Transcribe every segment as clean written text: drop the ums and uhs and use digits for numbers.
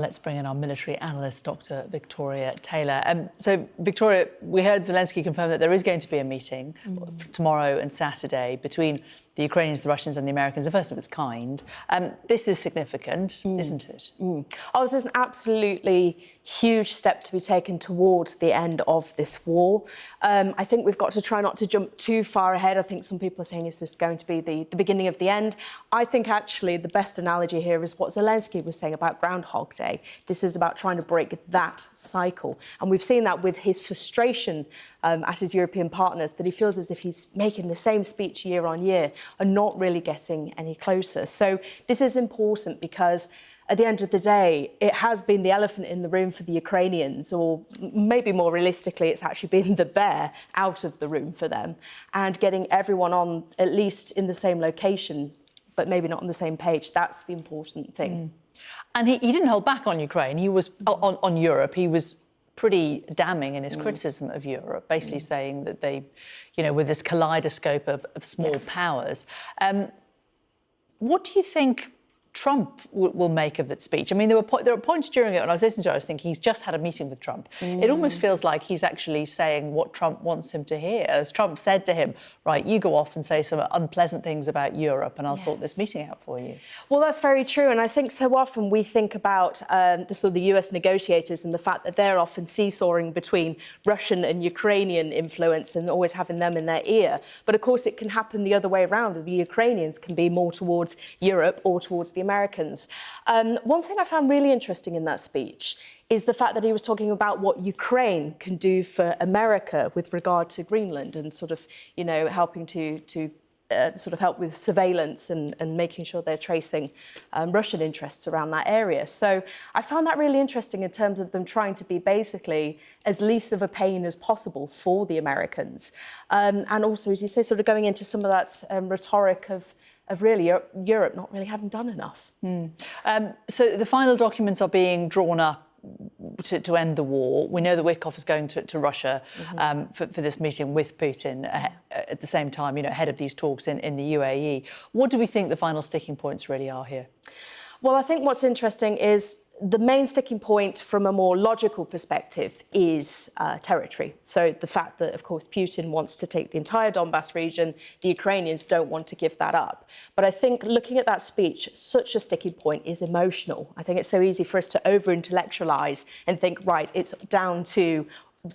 Let's bring in our military analyst, Dr. Victoria Taylor. So, Victoria, we heard Zelenskyy confirm that there is going to be a meeting tomorrow and Saturday between the Ukrainians, the Russians and the Americans, the first of its kind. This is significant, isn't it? Oh, this is an absolutely huge step to be taken towards the end of this war. I think we've got to try not to jump too far ahead. I think some people are saying, is this going to be the beginning of the end? I think actually the best analogy here is what Zelenskyy was saying about Groundhog Day. This is about trying to break that cycle. And we've seen that with his frustration at his European partners, that he feels as if he's making the same speech year on year and not really getting any closer. So this is important because at the end of the day, it has been the elephant in the room for the Ukrainians, or maybe more realistically, it's actually been the bear out of the room for them, and getting everyone on at least in the same location, but maybe not on the same page. That's the important thing. And he didn't hold back on Ukraine. He was on Europe. He was pretty damning in his criticism of Europe, basically saying that they, you know, with this kaleidoscope of small powers. What do you think Trump will make of that speech? I mean, there are points during it when I was listening to it, I was thinking he's just had a meeting with Trump. It almost feels like he's actually saying what Trump wants him to hear. As Trump said to him, right, you go off and say some unpleasant things about Europe and I'll sort this meeting out for you. Well, that's very true. And I think so often we think about the US negotiators and the fact that they're often seesawing between Russian and Ukrainian influence and always having them in their ear. But of course, it can happen the other way around. The Ukrainians can be more towards Europe or towards the Americans. One thing I found really interesting in that speech is the fact that he was talking about what Ukraine can do for America with regard to Greenland and sort of, you know, helping to sort of help with surveillance and making sure they're tracing Russian interests around that area. So I found that really interesting in terms of them trying to be basically as least of a pain as possible for the Americans. And also, as you say, sort of going into some of that rhetoric of really Europe not really having done enough. So the final documents are being drawn up to end the war. We know that Witkoff is going to Russia for this meeting with Putin at the same time, you know, ahead of these talks in the UAE. What do we think the final sticking points really are here? Well, I think what's interesting is the main sticking point from a more logical perspective is territory. So the fact that, of course, Putin wants to take the entire Donbass region, the Ukrainians don't want to give that up. But I think looking at that speech, such a sticking point is emotional. I think it's so easy for us to over-intellectualise and think, right, it's down to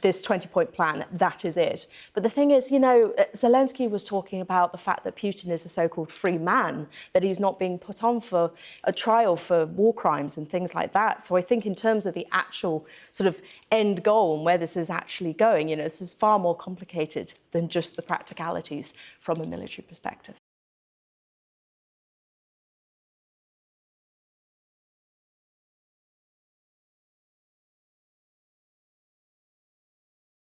this 20-point plan, that is it. But the thing is, you know, Zelenskyy was talking about the fact that Putin is a so-called free man, that he's not being put on for a trial for war crimes and things like that. So I think in terms of the actual sort of end goal and where this is actually going, you know, this is far more complicated than just the practicalities from a military perspective.